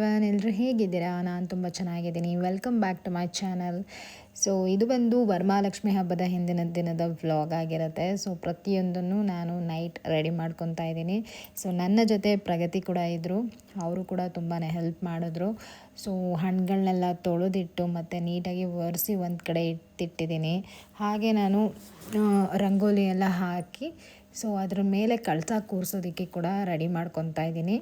Everyone, ಎಲ್ಲರೂ ಹೇಗಿದ್ದೀರಾ? ನಾನು ತುಂಬ ಚೆನ್ನಾಗಿದ್ದೀನಿ. Welcome back to my channel. So ಇದು ಬಂದು ವರಮಹಾಲಕ್ಷ್ಮಿ ಹಬ್ಬದ ಹಿಂದಿನ ದಿನದ ವ್ಲಾಗ್ ಆಗಿರುತ್ತೆ. ಸೊ ಪ್ರತಿಯೊಂದನ್ನು ನಾನು ನೈಟ್ ರೆಡಿ ಮಾಡ್ಕೊತಾ ಇದ್ದೀನಿ. ಸೊ ನನ್ನ ಜೊತೆ ಪ್ರಗತಿ ಕೂಡ ಇದ್ದರು. ಅವರು ಕೂಡ ತುಂಬಾ ಹೆಲ್ಪ್ ಮಾಡಿದ್ರು. ಸೊ ಹಣ್ಣುಗಳನ್ನೆಲ್ಲ ತೊಳೆದಿಟ್ಟು ಮತ್ತು ನೀಟಾಗಿ ಒರೆಸಿ ಒಂದು ಕಡೆ ಇಟ್ಟಿದ್ದೀನಿ. ಹಾಗೆ ನಾನು ರಂಗೋಲಿ ಎಲ್ಲ ಹಾಕಿ ಸೊ ಅದ್ರ ಮೇಲೆ ಕಳಸ ಕೂರಿಸೋದಕ್ಕೆ ಕೂಡ ರೆಡಿ ಮಾಡ್ಕೊತಾ ಇದ್ದೀನಿ.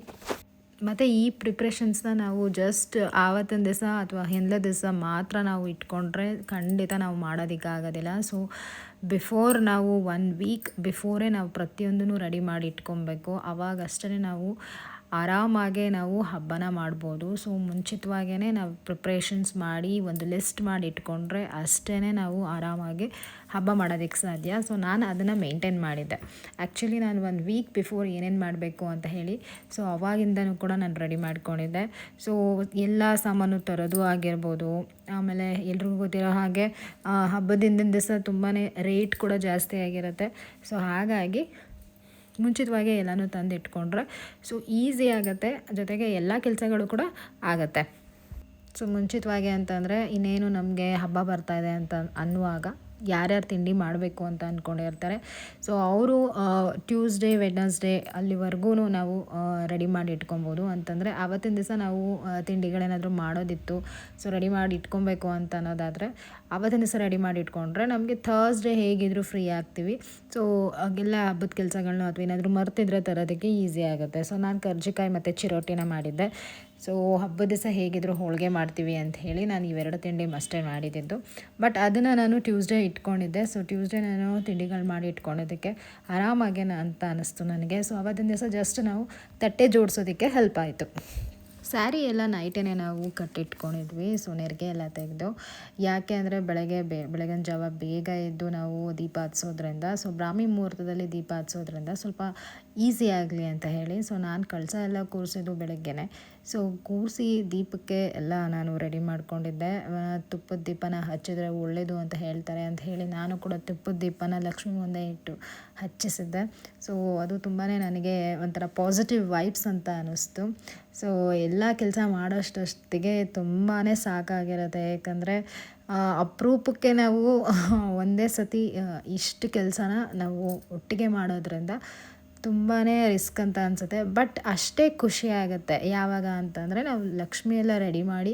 ಮತ್ತು ಈ ಪ್ರಿಪ್ರೇಷನ್ಸ್ನ ನಾವು ಜಸ್ಟ್ ಆವತ್ತಿನ ದಿವಸ ಅಥವಾ ಹಿಂದಿನ ದಿವಸ ಮಾತ್ರ ನಾವು ಇಟ್ಕೊಂಡ್ರೆ ಖಂಡಿತ ನಾವು ಮಾಡೋದಕ್ಕಾಗೋದಿಲ್ಲ. ಸೊ ನಾವು 1 ವೀಕ್ ಬಿಫೋರೇ ನಾವು ಪ್ರತಿಯೊಂದನ್ನು ರೆಡಿ ಮಾಡಿ ಇಟ್ಕೊಬೇಕು. ಅವಾಗಷ್ಟೇ ನಾವು ಆರಾಮಾಗೆ ನಾವು ಹಬ್ಬನ ಮಾಡ್ಬೋದು. ಸೊ ಮುಂಚಿತವಾಗೇ ನಾವು ಪ್ರಿಪ್ರೇಷನ್ಸ್ ಮಾಡಿ ಒಂದು ಲಿಸ್ಟ್ ಮಾಡಿ ಇಟ್ಕೊಂಡ್ರೆ ಅಷ್ಟೇ ನಾವು ಆರಾಮಾಗಿ ಹಬ್ಬ ಮಾಡೋದಕ್ಕೆ ಸಾಧ್ಯ. ಸೊ ನಾನು ಅದನ್ನು ಮೇಂಟೈನ್ ಮಾಡಿದ್ದೆ. ಆ್ಯಕ್ಚುಲಿ ನಾನು 1 ವೀಕ್ ಬಿಫೋರ್ ಏನೇನು ಮಾಡಬೇಕು ಅಂತ ಹೇಳಿ ಸೊ ಅವಾಗಿಂದನೂ ಕೂಡ ನಾನು ರೆಡಿ ಮಾಡ್ಕೊಂಡಿದ್ದೆ. ಸೊ ಎಲ್ಲ ಸಾಮಾನು ತರೋದು ಆಗಿರ್ಬೋದು. ಆಮೇಲೆ ಎಲ್ರಿಗೂ ಗೊತ್ತಿರೋ ಹಾಗೆ ಹಬ್ಬದ ಹಿಂದಿನ ದಿವಸ ತುಂಬಾ ರೇಟ್ ಕೂಡ ಜಾಸ್ತಿ ಆಗಿರುತ್ತೆ. ಸೊ ಹಾಗಾಗಿ ಮುಂಚಿತವಾಗಿ ಎಲ್ಲನೂ ತಂದು ಇಟ್ಕೊಂಡ್ರೆ ಸೊ ಈಸಿ ಆಗುತ್ತೆ, ಜೊತೆಗೆ ಎಲ್ಲ ಕೆಲಸಗಳು ಕೂಡ ಆಗುತ್ತೆ. ಸೊ ಮುಂಚಿತವಾಗಿ ಅಂತಂದರೆ ಇನ್ನೇನು ನಮಗೆ ಹಬ್ಬ ಬರ್ತಾಯಿದೆ ಅಂತ ಅನ್ನುವಾಗ ಯಾರ್ಯಾರು ತಿಂಡಿ ಮಾಡಬೇಕು ಅಂತ ಅಂದ್ಕೊಂಡಿರ್ತಾರೆ ಸೊ ಅವರು ಟ್ಯೂಸ್ಡೇ ವೆಡ್ನಸ್ಡೇ ಅಲ್ಲಿವರೆಗೂ ನಾವು ರೆಡಿ ಮಾಡಿ ಇಟ್ಕೊಬೋದು. ಅಂತಂದರೆ ಆವತ್ತಿನ ದಿವಸ ನಾವು ತಿಂಡಿಗಳೇನಾದರೂ ಮಾಡೋದಿತ್ತು ಸೊ ರೆಡಿ ಮಾಡಿ ಇಟ್ಕೊಬೇಕು ಅಂತ ಅನ್ನೋದಾದರೆ ಆವತ್ತಿನ ದಿವಸ ರೆಡಿ ಮಾಡಿ ಇಟ್ಕೊಂಡ್ರೆ ನಮಗೆ ಥರ್ಸ್ಡೇ ಹೇಗಿದ್ದರೂ ಫ್ರೀ ಆಗ್ತೀವಿ. ಸೊ ಆಗೆಲ್ಲ ಹಬ್ಬದ ಕೆಲಸಗಳನ್ನ ಅಥವಾ ಏನಾದರೂ ಮರ್ತಿದ್ರೆ ತರೋದಕ್ಕೆ ಈಸಿ ಆಗುತ್ತೆ. ಸೊ ನಾನು ಕರ್ಜಿಕಾಯಿ ಮತ್ತು ಚಿರೋಟಿನ ಮಾಡಿದ್ದೆ. ಸೊ ಹಬ್ಬದ ದಿವಸ ಹೇಗಿದ್ದರೂ ಹೋಳಿಗೆ ಮಾಡ್ತೀವಿ ಅಂತ ಹೇಳಿ ನಾನು ಇವೆರಡು ತಿಂಡಿ ಅಷ್ಟೇ ಮಾಡಿದ್ದು. ಬಟ್ ಅದನ್ನು ನಾನು ಟ್ಯೂಸ್ಡೇ ಇಟ್ಕೊಂಡಿದ್ದೆ. ಸೊ ಟ್ಯೂಸ್ಡೇ ನಾನು ತಿಂಡಿಗಳು ಮಾಡಿ ಇಟ್ಕೊಳ್ಳೋದಕ್ಕೆ ಆರಾಮಾಗೆ ಅಂತ ಅನ್ನಿಸ್ತು ನನಗೆ. ಸೊ ಆವತ್ತಿನ ದಿವಸ ಜಸ್ಟ್ ನಾವು ತಟ್ಟೆ ಜೋಡಿಸೋದಕ್ಕೆ ಹೆಲ್ಪ್ ಆಯಿತು. ಸ್ಯಾರಿ ಎಲ್ಲ ನೈಟೇ ನಾವು ಕಟ್ಟಿಟ್ಕೊಂಡಿದ್ವಿ. ಸೊ ನೆರಿಗೆ ಎಲ್ಲ ತೆಗೆದು, ಯಾಕೆ ಅಂದರೆ ಬೆಳಗಿನ ಜಾವ ಬೇಗ ಎದ್ದು ನಾವು ದೀಪ ಹಚ್ಸೋದ್ರಿಂದ ಸೊ ಬ್ರಾಹ್ಮಿ ಮುಹೂರ್ತದಲ್ಲಿ ದೀಪ ಹಚ್ಸೋದ್ರಿಂದ ಸ್ವಲ್ಪ ಈಸಿ ಆಗಲಿ ಅಂತ ಹೇಳಿ ಸೊ ನಾನು ಕಳಸ ಎಲ್ಲ ಕೂರಿಸಿದ್ದು ಬೆಳಗ್ಗೆನೆ. ಸೊ ಕೂರಿಸಿ ದೀಪಕ್ಕೆ ಎಲ್ಲ ನಾನು ರೆಡಿ ಮಾಡ್ಕೊಂಡಿದ್ದೆ. ತುಪ್ಪದ ದೀಪನ ಹಚ್ಚಿದ್ರೆ ಒಳ್ಳೆಯದು ಅಂತ ಹೇಳ್ತಾರೆ ಅಂತ ಹೇಳಿ ನಾನು ಕೂಡ ತುಪ್ಪದ ದೀಪನ ಲಕ್ಷ್ಮಿ ಮುಂದೆ ಇಟ್ಟು ಹಚ್ಚಿಸಿದ್ದೆ. ಸೊ ಅದು ತುಂಬಾ ನನಗೆ ಒಂಥರ ಪಾಸಿಟಿವ್ ವೈಬ್ಸ್ ಅಂತ ಅನ್ನಿಸ್ತು. ಸೊ ಎಲ್ಲ ಕೆಲಸ ಮಾಡೋಷ್ಟೊತ್ತಿಗೆ ತುಂಬಾ ಸಾಕಾಗಿರುತ್ತೆ. ಯಾಕಂದರೆ ಅಪರೂಪಕ್ಕೆ ನಾವು ಒಂದೇ ಸತಿ ಇಷ್ಟು ಕೆಲಸನ ನಾವು ಒಟ್ಟಿಗೆ ಮಾಡೋದ್ರಿಂದ ತುಂಬಾ ರಿಸ್ಕ್ ಅಂತ ಅನಿಸುತ್ತೆ. ಬಟ್ ಅಷ್ಟೇ ಖುಷಿ ಆಗುತ್ತೆ ಯಾವಾಗ ಅಂತಂದರೆ ನಾವು ಲಕ್ಷ್ಮಿ ಎಲ್ಲ ರೆಡಿ ಮಾಡಿ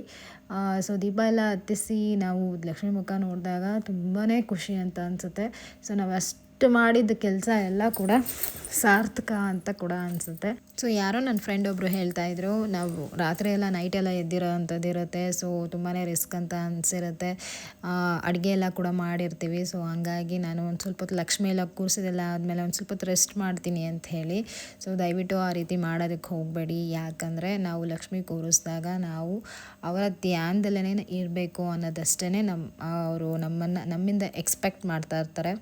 ಸೊ ದೀಪ ಎಲ್ಲ ಹತ್ತಿಸಿ ನಾವು ಲಕ್ಷ್ಮಿ ಮುಖ ನೋಡಿದಾಗ ತುಂಬಾ ಖುಷಿ ಅಂತ ಅನಿಸುತ್ತೆ. ಸೊ ನಾವು ಅಷ್ಟು ಮಾಡಿದ ಕೆಲಸ ಎಲ್ಲ ಕೂಡ ಸಾರ್ಥಕ ಅಂತ ಕೂಡ ಅನಿಸುತ್ತೆ. ಸೊ ಯಾರೋ ನನ್ನ ಫ್ರೆಂಡ್ ಒಬ್ಬರು ಹೇಳ್ತಾಯಿದ್ರು, ನಾವು ರಾತ್ರಿ ಎಲ್ಲ ನೈಟೆಲ್ಲ ಎದ್ದಿರೋ ಅಂಥದ್ದು ಇರುತ್ತೆ. ಸೊ ತುಂಬಾ ರಿಸ್ಕ್ ಅಂತ ಅನಿಸಿರುತ್ತೆ. ಅಡುಗೆ ಎಲ್ಲ ಕೂಡ ಮಾಡಿರ್ತೀವಿ. ಸೊ ಹಂಗಾಗಿ ನಾನು ಒಂದು ಸ್ವಲ್ಪ ಹೊತ್ತು ಲಕ್ಷ್ಮಿ ಎಲ್ಲ ಕೂರಿಸಿದೆಲ್ಲ ಆದಮೇಲೆ ಒಂದು ಸ್ವಲ್ಪ ಹೊತ್ತು ರೆಸ್ಟ್ ಮಾಡ್ತೀನಿ ಅಂತ ಹೇಳಿ ಸೊ ದಯವಿಟ್ಟು ಆ ರೀತಿ ಮಾಡೋದಕ್ಕೆ ಹೋಗಬೇಡಿ. ಯಾಕಂದರೆ ನಾವು ಲಕ್ಷ್ಮಿ ಕೂರಿಸಿದಾಗ ನಾವು ಅವರ ಧ್ಯಾನದಲ್ಲೇ ಇರಬೇಕು ಅನ್ನೋದಷ್ಟೇ ಅವರು ನಮ್ಮಿಂದ ಎಕ್ಸ್ಪೆಕ್ಟ್ ಮಾಡ್ತಾ ಇರ್ತಾರೆ.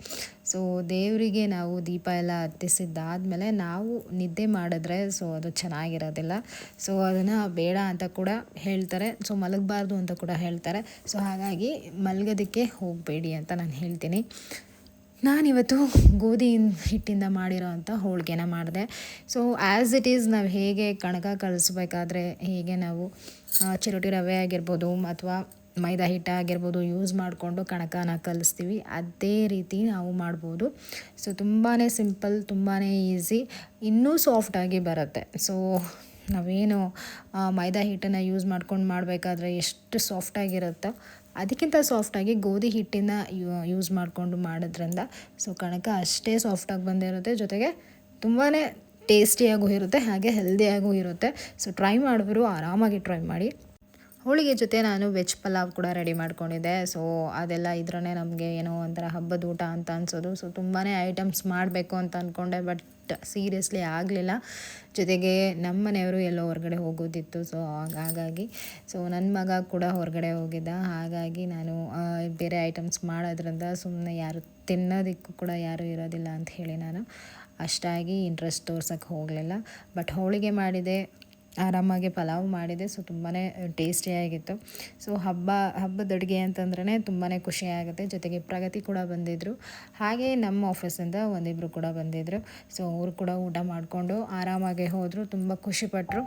ಸೊ ದೇವರಿಗೆ ನಾವು ದೀಪ ಎಲ್ಲ ಹತ್ತಿಸಿದ್ದಾದಮೇಲೆ ನಾವು ನಿದ್ದೆ ಮಾಡಿದ್ರೆ ಸೊ ಅದು ಚೆನ್ನಾಗಿರೋದಿಲ್ಲ. ಸೊ ಅದನ್ನು ಬೇಡ ಅಂತ ಕೂಡ ಹೇಳ್ತಾರೆ. ಸೊ ಮಲಗಬಾರ್ದು ಅಂತ ಕೂಡ ಹೇಳ್ತಾರೆ. ಸೊ ಹಾಗಾಗಿ ಮಲಗೋದಕ್ಕೆ ಹೋಗಬೇಡಿ ಅಂತ ನಾನು ಹೇಳ್ತೀನಿ. ನಾನಿವತ್ತು ಗೋಧಿ ಹಿಟ್ಟಿಂದ ಮಾಡಿರೋ ಅಂಥ ಹೋಳಿಗೆನ ಮಾಡಿದೆ. ಸೊ ಆ್ಯಸ್ ಇಟ್ ಈಸ್ ನಾವು ಹೇಗೆ ಕಣಕ ಕಲಿಸ್ಬೇಕಾದ್ರೆ ಹೇಗೆ ನಾವು ಚಿರೋಟಿ ರವೆ ಆಗಿರ್ಬೋದು ಅಥವಾ ಮೈದಾ ಹಿಟ್ಟು ಆಗಿರ್ಬೋದು ಯೂಸ್ ಮಾಡಿಕೊಂಡು ಕಣಕನ ಕಲಿಸ್ತೀವಿ, ಅದೇ ರೀತಿ ನಾವು ಮಾಡ್ಬೋದು. ಸೊ ತುಂಬಾ ಸಿಂಪಲ್, ತುಂಬಾ ಈಸಿ, ಇನ್ನೂ ಸಾಫ್ಟಾಗಿ ಬರುತ್ತೆ. ಸೊ ನಾವೇನು ಮೈದಾ ಹಿಟ್ಟನ್ನು ಯೂಸ್ ಮಾಡ್ಕೊಂಡು ಮಾಡಬೇಕಾದ್ರೆ ಎಷ್ಟು ಸಾಫ್ಟಾಗಿರುತ್ತೋ ಅದಕ್ಕಿಂತ ಸಾಫ್ಟಾಗಿ ಗೋಧಿ ಹಿಟ್ಟಿನ ಯೂಸ್ ಮಾಡಿಕೊಂಡು ಮಾಡೋದ್ರಿಂದ ಸೊ ಕಣಕ ಅಷ್ಟೇ ಸಾಫ್ಟಾಗಿ ಬಂದಿರುತ್ತೆ. ಜೊತೆಗೆ ತುಂಬಾ ಟೇಸ್ಟಿಯಾಗೂ ಇರುತ್ತೆ, ಹಾಗೆ ಹೆಲ್ದಿಯಾಗೂ ಇರುತ್ತೆ. ಸೊ ಟ್ರೈ ಮಾಡಿದ್ರು ಆರಾಮಾಗಿ ಟ್ರೈ ಮಾಡಿ. ಹೋಳಿಗೆ ಜೊತೆ ನಾನು ವೆಜ್ ಪಲಾವ್ ಕೂಡ ರೆಡಿ ಮಾಡ್ಕೊಂಡಿದ್ದೆ. ಸೊ ಅದೆಲ್ಲ ಇದ್ರೇ ನಮಗೆ ಏನೋ ಒಂಥರ ಹಬ್ಬದ ಊಟ ಅಂತ ಅನಿಸೋದು. ಸೊ ತುಂಬಾ ಐಟಮ್ಸ್ ಮಾಡಬೇಕು ಅಂತ ಅಂದ್ಕೊಂಡೆ, ಬಟ್ ಸೀರಿಯಸ್ಲಿ ಆಗಲಿಲ್ಲ. ಜೊತೆಗೆ ನಮ್ಮ ಮನೆಯವರು ಎಲ್ಲೋ ಹೊರಗಡೆ ಹೋಗೋದಿತ್ತು. ಸೊ ಹಾಗಾಗಿ ಸೊ ನನ್ನ ಮಗ ಕೂಡ ಹೊರಗಡೆ ಹೋಗಿದ್ದ. ಹಾಗಾಗಿ ನಾನು ಬೇರೆ ಐಟಮ್ಸ್ ಮಾಡೋದ್ರಿಂದ ಸುಮ್ಮನೆ ಯಾರು ತಿನ್ನೋದಕ್ಕೂ ಕೂಡ ಯಾರೂ ಇರೋದಿಲ್ಲ ಅಂತ ಹೇಳಿ ನಾನು ಅಷ್ಟಾಗಿ ಇಂಟ್ರೆಸ್ಟ್ ತೋರ್ಸೋಕ್ಕೆ ಹೋಗಲಿಲ್ಲ. ಬಟ್ ಹೋಳಿಗೆ ಮಾಡಿದೆ, ಆರಾಮಾಗಿ ಪಲಾವ್ ಮಾಡಿದೆ. ಸೊ ತುಂಬಾ ಟೇಸ್ಟಿಯಾಗಿತ್ತು. ಸೊ ಹಬ್ಬದ ಅಡುಗೆ ಅಂತಂದ್ರೇ ತುಂಬಾ ಖುಷಿಯಾಗುತ್ತೆ. ಜೊತೆಗೆ ಪ್ರಗತಿ ಕೂಡ ಬಂದಿದ್ದರು. ಹಾಗೆ ನಮ್ಮ ಆಫೀಸಿಂದ ಒಂದಿಬ್ಬರು ಕೂಡ ಬಂದಿದ್ದರು. ಸೊ ಅವರು ಕೂಡ ಊಟ ಮಾಡಿಕೊಂಡು ಆರಾಮಾಗಿ ಹೋದರು. ತುಂಬ ಖುಷಿಪಟ್ಟರು.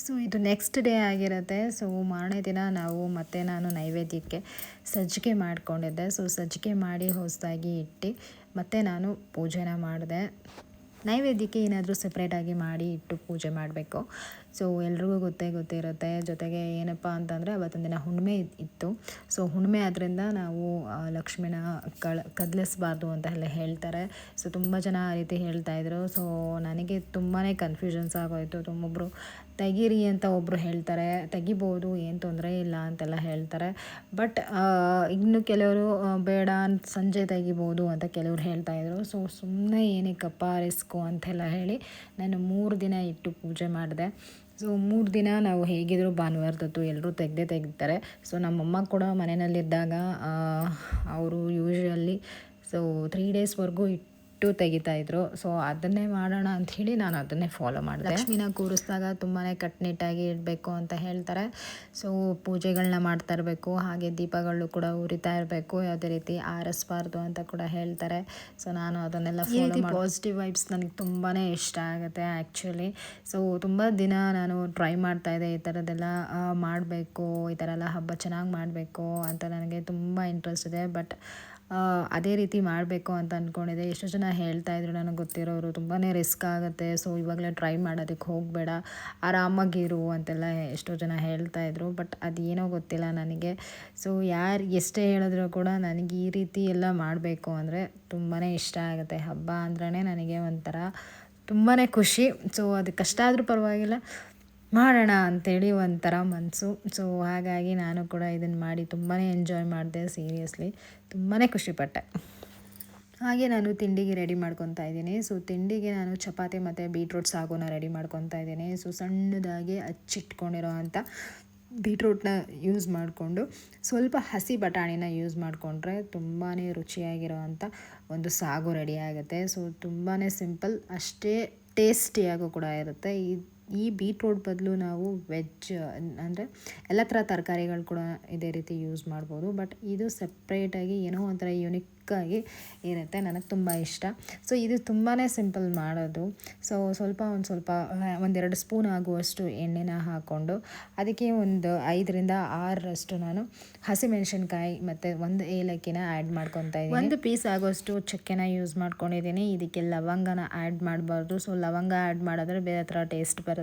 ಸೊ ಇದು ನೆಕ್ಸ್ಟ್ ಡೇ ಆಗಿರುತ್ತೆ. ಸೊ ಮಾರನೇ ದಿನ ಮತ್ತೆ ನಾನು ನೈವೇದ್ಯಕ್ಕೆ ಸಜ್ಜಿಗೆ ಮಾಡ್ಕೊಂಡಿದ್ದೆ. ಸೊ ಸಜ್ಜಿಗೆ ಮಾಡಿ ಹೊಸದಾಗಿ ಇಟ್ಟು ಮತ್ತು ನಾನು ಪೂಜೆನ ಮಾಡಿದೆ. ನೈವೇದ್ಯಕ್ಕೆ ಏನಾದರೂ ಸಪ್ರೇಟಾಗಿ ಮಾಡಿ ಇಟ್ಟು ಪೂಜೆ ಮಾಡಬೇಕು. ಸೊ ಎಲ್ರಿಗೂ ಗೊತ್ತಿರುತ್ತೆ. ಜೊತೆಗೆ ಏನಪ್ಪ ಅಂತಂದರೆ ಅವತ್ತಿನ ದಿನ ಹುಣ್ಣಿಮೆ ಇತ್ತು. ಸೊ ಹುಣ್ಣಿಮೆ ಆದ್ದರಿಂದ ನಾವು ಲಕ್ಷ್ಮಿನ ಕದಲಿಸ್ಬಾರ್ದು ಅಂತ ಎಲ್ಲ ಹೇಳ್ತಾರೆ. ಸೊ ತುಂಬ ಜನ ಆ ರೀತಿ ಹೇಳ್ತಾಯಿದ್ರು. ಸೊ ನನಗೆ ತುಂಬಾ ಕನ್ಫ್ಯೂಷನ್ಸ್ ಆಗೋಯಿತು. ಒಬ್ಬರು ತೆಗೀರಿ ಅಂತ ಒಬ್ಬರು ಹೇಳ್ತಾರೆ, ತೆಗಿಬೋದು, ಏನು ತೊಂದರೆ ಇಲ್ಲ ಅಂತೆಲ್ಲ ಹೇಳ್ತಾರೆ. ಬಟ್ ಇನ್ನು ಕೆಲವರು ಬೇಡ ಸಂಜೆ ತೆಗಿಬೋದು ಅಂತ ಕೆಲವ್ರು ಹೇಳ್ತಾಯಿದ್ರು. ಸೊ ಸುಮ್ಮನೆ ಏನಕ್ಕಪ್ಪ ರಿಸ್ಕು ಅಂತೆಲ್ಲ ಹೇಳಿ ನಾನು 3 ದಿನ ಇಟ್ಟು ಪೂಜೆ ಮಾಡಿದೆ. ಸೊ 3 ದಿನ ನಾವು ಹೇಗಿದ್ರು ಭಾನುವಾರದತ್ತು ಎಲ್ಲರೂ ತೆಗಿತಾರೆ. ಸೊ ನಮ್ಮಮ್ಮ ಕೂಡ ಮನೆಯಲ್ಲಿದ್ದಾಗ ಅವರು ಯೂಶ್ವಲಿ 3 ಡೇಸ್ವರೆಗೂ ತೆಗಿತಾಯಿದ್ರು. ಸೊ ಅದನ್ನೇ ಮಾಡೋಣ ಅಂಥೇಳಿ ನಾನು ಅದನ್ನೇ ಫಾಲೋ ಮಾಡಿದೆ. ಲಕ್ಷ್ಮಿನ ಕೂರಿಸಿದಾಗ ತುಂಬಾ ಕಟ್ಟುನಿಟ್ಟಾಗಿ ಇಡಬೇಕು ಅಂತ ಹೇಳ್ತಾರೆ. ಸೊ ಪೂಜೆಗಳನ್ನ ಮಾಡ್ತಾ ಇರಬೇಕು, ಹಾಗೆ ದೀಪಗಳು ಕೂಡ ಉರಿತಾ ಇರಬೇಕು, ಯಾವುದೇ ರೀತಿ ಆರಿಸ್ಬಾರ್ದು ಅಂತ ಕೂಡ ಹೇಳ್ತಾರೆ. ಸೊ ನಾನು ಅದನ್ನೆಲ್ಲ ಫಾಲೋ ಪಾಸಿಟಿವ್ ವೈಬ್ಸ್ ನನಗೆ ತುಂಬಾ ಇಷ್ಟ ಆಗುತ್ತೆ ಆ್ಯಕ್ಚುಲಿ. ಸೊ ತುಂಬ ದಿನ ನಾನು ಟ್ರೈ ಮಾಡ್ತಾಯಿದ್ದೆ ಈ ಥರದ್ದೆಲ್ಲ ಮಾಡಬೇಕು, ಈ ಥರ ಎಲ್ಲ ಹಬ್ಬ ಚೆನ್ನಾಗಿ ಮಾಡಬೇಕು ಅಂತ ನನಗೆ ತುಂಬ ಇಂಟ್ರೆಸ್ಟ್ ಇದೆ. ಬಟ್ ಅದೇ ರೀತಿ ಮಾಡಬೇಕು ಅಂತ ಅಂದ್ಕೊಂಡಿದ್ದೆ. ಎಷ್ಟೋ ಜನ ಹೇಳ್ತಾಯಿದ್ರು ನನಗೆ ಗೊತ್ತಿರೋರು, ತುಂಬಾ ರಿಸ್ಕ್ ಆಗುತ್ತೆ, ಸೊ ಇವಾಗಲೇ ಟ್ರೈ ಮಾಡೋದಕ್ಕೆ ಹೋಗಬೇಡ, ಆರಾಮಾಗಿರು ಅಂತೆಲ್ಲ ಎಷ್ಟೋ ಜನ ಹೇಳ್ತಾಯಿದ್ರು. ಬಟ್ ಅದೇನೋ ಗೊತ್ತಿಲ್ಲ ನನಗೆ. ಸೊ ಯಾರು ಎಷ್ಟೇ ಹೇಳಿದ್ರು ಕೂಡ ನನಗೆ ಈ ರೀತಿ ಎಲ್ಲ ಮಾಡಬೇಕು ಅಂದರೆ ತುಂಬಾ ಇಷ್ಟ ಆಗುತ್ತೆ. ಹಬ್ಬ ಅಂದ್ರೇ ನನಗೆ ಒಂಥರ ತುಂಬಾ ಖುಷಿ. ಸೊ ಅದು ಕಷ್ಟ ಆದರೂ ಪರವಾಗಿಲ್ಲ, ಮಾಡೋಣ ಅಂಥೇಳಿ ಒಂಥರ ಮನಸ್ಸು. ಸೊ ಹಾಗಾಗಿ ನಾನು ಕೂಡ ಇದನ್ನು ಮಾಡಿ ತುಂಬಾ ಎಂಜಾಯ್ ಮಾಡಿದೆ. ಸೀರಿಯಸ್ಲಿ ತುಂಬಾ ಖುಷಿಪಟ್ಟೆ. ಹಾಗೆ ನಾನು ತಿಂಡಿಗೆ ರೆಡಿ ಮಾಡ್ಕೊತಾ ಇದ್ದೀನಿ. ಸೊ ತಿಂಡಿಗೆ ನಾನು ಚಪಾತಿ ಮತ್ತು ಬೀಟ್ರೂಟ್ ಸಾಗುನ ರೆಡಿ ಮಾಡ್ಕೊತಾ ಇದ್ದೀನಿ. ಸೊ ಸಣ್ಣದಾಗಿ ಹಚ್ಚಿಟ್ಕೊಂಡಿರೋ ಅಂಥ ಬೀಟ್ರೂಟ್ನ ಯೂಸ್ ಮಾಡಿಕೊಂಡು ಸ್ವಲ್ಪ ಹಸಿ ಬಟಾಣಿನ ಯೂಸ್ ಮಾಡಿಕೊಂಡ್ರೆ ತುಂಬಾ ರುಚಿಯಾಗಿರೋ ಅಂಥ ಒಂದು ಸಾಗು ರೆಡಿ ಆಗುತ್ತೆ. ಸೊ ತುಂಬಾ ಸಿಂಪಲ್, ಅಷ್ಟೇ ಟೇಸ್ಟಿಯಾಗೂ ಕೂಡ ಇರುತ್ತೆ. ಈ ಬೀಟ್ರೂಟ್ ಬದಲು ನಾವು ವೆಜ್ ಅಂದರೆ ಎಲ್ಲ ಥರ ತರಕಾರಿಗಳು ಕೂಡ ಇದೇ ರೀತಿ ಯೂಸ್ ಮಾಡ್ಬೋದು. ಬಟ್ ಇದು ಸಪ್ರೇಟಾಗಿ ಏನೋ ಒಂಥರ ಯುನಿಕ್ಕಾಗಿ ಇರುತ್ತೆ, ನನಗೆ ತುಂಬ ಇಷ್ಟ. ಸೊ ಇದು ತುಂಬಾ ಸಿಂಪಲ್ ಮಾಡೋದು. ಸೊ ಒಂದೆರಡು ಸ್ಪೂನ್ ಆಗುವಷ್ಟು ಎಣ್ಣೆನ ಹಾಕ್ಕೊಂಡು ಅದಕ್ಕೆ ಒಂದು 5ರಿಂದ 6 ನಾನು ಹಸಿಮೆಣಸಿನ್ಕಾಯಿ ಮತ್ತು 1 ಏಲಕ್ಕಿನ ಆ್ಯಡ್ ಮಾಡ್ಕೊತಾ ಇದ್ದೀನಿ. 1 ಪೀಸ್ ಆಗೋಷ್ಟು ಚಕ್ಕೆನ ಯೂಸ್ ಮಾಡ್ಕೊಂಡಿದ್ದೀನಿ. ಇದಕ್ಕೆ ಲವಂಗನ ಆ್ಯಡ್ ಮಾಡಬಾರ್ದು. ಸೊ ಲವಂಗ ಆ್ಯಡ್ ಮಾಡಿದ್ರೆ ಬೇರೆ ಥರ ಟೇಸ್ಟ್ ಬರುತ್ತೆ.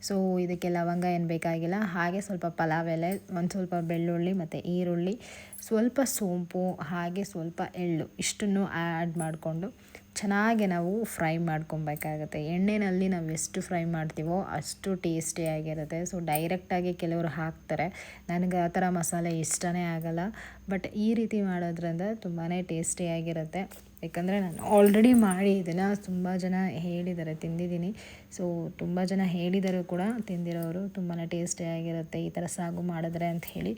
ಸೊ ಇದಕ್ಕೆ ಲವಂಗ ಏನು ಬೇಕಾಗಿಲ್ಲ. ಹಾಗೆ ಸ್ವಲ್ಪ ಪಲಾವ್ ಎಲೆ, ಒಂದು ಸ್ವಲ್ಪ ಬೆಳ್ಳುಳ್ಳಿ ಮತ್ತು ಈರುಳ್ಳಿ, ಸ್ವಲ್ಪ ಸೋಂಪು, ಹಾಗೆ ಸ್ವಲ್ಪ ಎಳ್ಳು, ಇಷ್ಟನ್ನು ಆ್ಯಡ್ ಮಾಡಿಕೊಂಡು ಚೆನ್ನಾಗಿ ನಾವು ಫ್ರೈ ಮಾಡ್ಕೊಬೇಕಾಗತ್ತೆ. ಎಣ್ಣೆಯಲ್ಲಿ ನಾವು ಎಷ್ಟು ಫ್ರೈ ಮಾಡ್ತೀವೋ ಅಷ್ಟು ಟೇಸ್ಟಿಯಾಗಿರುತ್ತೆ. ಸೊ ಡೈರೆಕ್ಟಾಗಿ ಕೆಲವರು ಹಾಕ್ತಾರೆ, ನನಗೆ ಆ ಥರ ಮಸಾಲೆ ಇಷ್ಟನೇ ಆಗಲ್ಲ. ಬಟ್ ಈ ರೀತಿ ಮಾಡೋದ್ರಿಂದ ತುಂಬಾ ಟೇಸ್ಟಿಯಾಗಿರುತ್ತೆ. ಯಾಕಂದರೆ ನಾನು ಆಲ್ರೆಡಿ ಮಾಡಿ ಇದನ್ನು ತುಂಬ ಜನ ಹೇಳಿದ್ದಾರೆ, ತಿಂದಿದ್ದೀನಿ. ಸೊ ತುಂಬ ಜನ ಹೇಳಿದರು ಕೂಡ ತಿಂದಿರೋರು, ತುಂಬಾ ಟೇಸ್ಟಿಯಾಗಿರುತ್ತೆ ಈ ಥರ ಸಾಗು ಮಾಡಿದ್ರೆ ಅಂತ ಹೇಳಿ.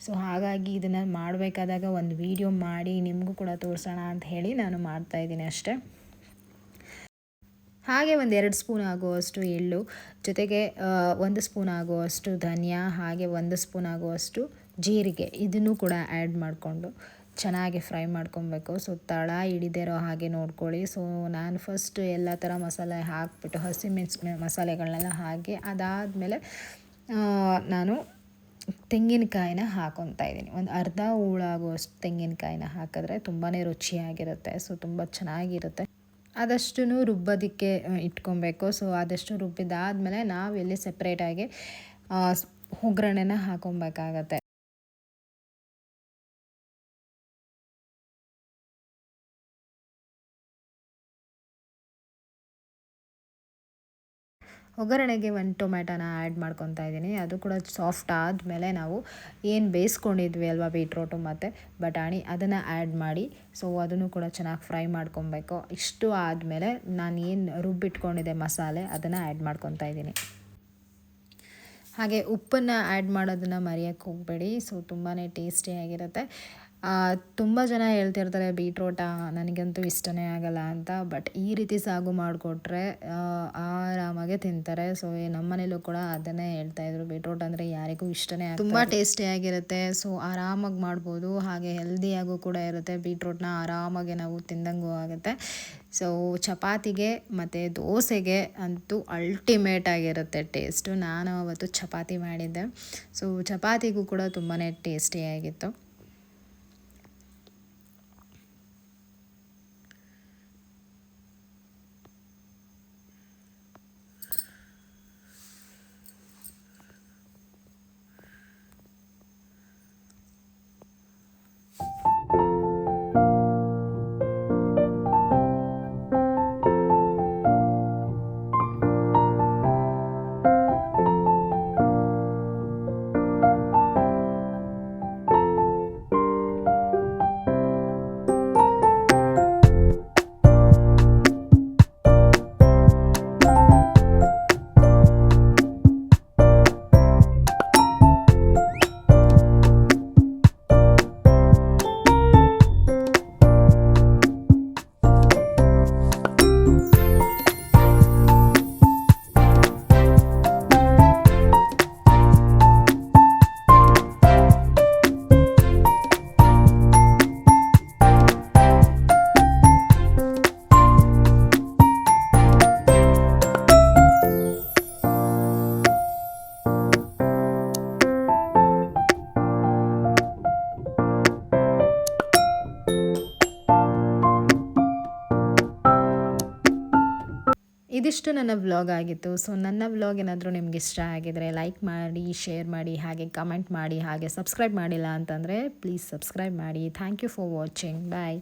ಸೊ ಹಾಗಾಗಿ ಇದನ್ನು ಮಾಡಬೇಕಾದಾಗ ಒಂದು ವಿಡಿಯೋ ಮಾಡಿ ನಿಮಗೂ ಕೂಡ ತೋರಿಸೋಣ ಅಂತ ಹೇಳಿ ನಾನು ಮಾಡ್ತಾಯಿದ್ದೀನಿ ಅಷ್ಟೇ. ಹಾಗೆ 1-2 ಸ್ಪೂನ್ ಆಗುವಷ್ಟು ಎಳ್ಳು, ಜೊತೆಗೆ 1 ಸ್ಪೂನ್ ಆಗುವಷ್ಟು ಧನಿಯಾ, ಹಾಗೆ 1 ಸ್ಪೂನ್ ಆಗುವಷ್ಟು ಜೀರಿಗೆ, ಇದನ್ನು ಕೂಡ ಆ್ಯಡ್ ಮಾಡಿಕೊಂಡು ಚೆನ್ನಾಗಿ ಫ್ರೈ ಮಾಡ್ಕೊಬೇಕು. ಸೊ ತಳ ಹಿಡಿದಿರೋ ಹಾಗೆ ನೋಡ್ಕೊಳ್ಳಿ. ಸೊ ನಾನು ಫಸ್ಟ್ ಎಲ್ಲ ಥರ ಮಸಾಲೆ ಹಾಕಿಬಿಟ್ಟು ಮಸಾಲೆಗಳನ್ನೆಲ್ಲ ಹಾಕಿ ಅದಾದಮೇಲೆ ನಾನು ತೆಂಗಿನಕಾಯಿನ ಹಾಕ್ಕೊತಾ ಇದ್ದೀನಿ. ಒಂದು ಅರ್ಧ ಹೂಳಾಗುವಷ್ಟು ತೆಂಗಿನಕಾಯಿನ ಹಾಕಿದ್ರೆ ತುಂಬಾ ರುಚಿಯಾಗಿರುತ್ತೆ. ಸೊ ತುಂಬ ಚೆನ್ನಾಗಿರುತ್ತೆ. ಆದಷ್ಟು ರುಬ್ಬೋದಕ್ಕೆ ಇಟ್ಕೊಬೇಕು. ಸೊ ಆದಷ್ಟು ರುಬ್ಬಿದಾದಮೇಲೆ ನಾವೆಲ್ಲಿ ಸಪ್ರೇಟಾಗಿ ಒಗ್ಗರಣೆನ ಹಾಕೊಬೇಕಾಗತ್ತೆ. ಒಗ್ಗರಣೆಗೆ 1 ಟೊಮ್ಯಾಟೋನ ಆ್ಯಡ್ ಮಾಡ್ಕೊತಾ ಇದ್ದೀನಿ. ಅದು ಕೂಡ ಸಾಫ್ಟ್ ಆದಮೇಲೆ ನಾವು ಏನು ಬೇಯಿಸ್ಕೊಂಡಿದ್ವಿ ಅಲ್ವಾ ಬೀಟ್ರೋಟು ಮತ್ತು ಬಟಾಣಿ, ಅದನ್ನು ಆ್ಯಡ್ ಮಾಡಿ ಸೊ ಅದನ್ನು ಕೂಡ ಚೆನ್ನಾಗಿ ಫ್ರೈ ಮಾಡ್ಕೊಬೇಕು. ಇಷ್ಟು ಆದಮೇಲೆ ನಾನು ಏನು ರುಬ್ಬಿಟ್ಕೊಂಡಿದ್ದೆ ಮಸಾಲೆ ಅದನ್ನು ಆ್ಯಡ್ ಮಾಡ್ಕೊತಾ ಇದ್ದೀನಿ. ಹಾಗೆ ಉಪ್ಪನ್ನು ಆ್ಯಡ್ ಮಾಡೋದನ್ನು ಮರೆಯೋಕ್ಕೆ ಹೋಗಬೇಡಿ. ಸೊ ತುಂಬಾ ಟೇಸ್ಟಿಯಾಗಿರುತ್ತೆ. ತುಂಬ ಜನ ಹೇಳ್ತಿರ್ತಾರೆ ಬೀಟ್ರೋಟ ನನಗಂತೂ ಇಷ್ಟನೇ ಆಗಲ್ಲ ಅಂತ. ಬಟ್ ಈ ರೀತಿ ಸಾಗು ಮಾಡಿಕೊಟ್ರೆ ಆರಾಮಾಗೆ ತಿಂತಾರೆ. ಸೊ ನಮ್ಮ ಮನೇಲೂ ಕೂಡ ಅದನ್ನೇ ಹೇಳ್ತಾಯಿದ್ರು, ಬೀಟ್ರೋಟ್ ಅಂದರೆ ಯಾರಿಗೂ ಇಷ್ಟನೇ ತುಂಬ ಟೇಸ್ಟಿಯಾಗಿರುತ್ತೆ. ಸೊ ಆರಾಮಾಗಿ ಮಾಡ್ಬೋದು, ಹಾಗೆ ಹೆಲ್ದಿಯಾಗೂ ಕೂಡ ಇರುತ್ತೆ. ಬೀಟ್ರೋಟ್ನ ಆರಾಮಾಗಿ ನಾವು ತಿಂದಂಗೂ ಆಗುತ್ತೆ. ಸೊ ಚಪಾತಿಗೆ ಮತ್ತು ದೋಸೆಗೆ ಅಂತೂ ಅಲ್ಟಿಮೇಟ್ ಆಗಿರುತ್ತೆ ಟೇಸ್ಟು. ನಾನು ಅವತ್ತು ಚಪಾತಿ ಮಾಡಿದ್ದೆ. ಸೊ ಚಪಾತಿಗೂ ಕೂಡ ತುಂಬಾ ಟೇಸ್ಟಿಯಾಗಿತ್ತು. ಇದಿಷ್ಟು ನನ್ನ ವ್ಲಾಗ್ ಆಗಿತ್ತು. ಸೊ ನನ್ನ ವ್ಲಾಗ್ ಏನಾದರೂ ನಿಮ್ಗೆ ಇಷ್ಟ ಆಗಿದರೆ ಲೈಕ್ ಮಾಡಿ, ಶೇರ್ ಮಾಡಿ, ಹಾಗೆ ಕಮೆಂಟ್ ಮಾಡಿ, ಹಾಗೆ ಸಬ್ಸ್ಕ್ರೈಬ್ ಮಾಡಿಲ್ಲ ಅಂತಂದರೆ ಪ್ಲೀಸ್ ಸಬ್ಸ್ಕ್ರೈಬ್ ಮಾಡಿ. Thank you for watching. Bye.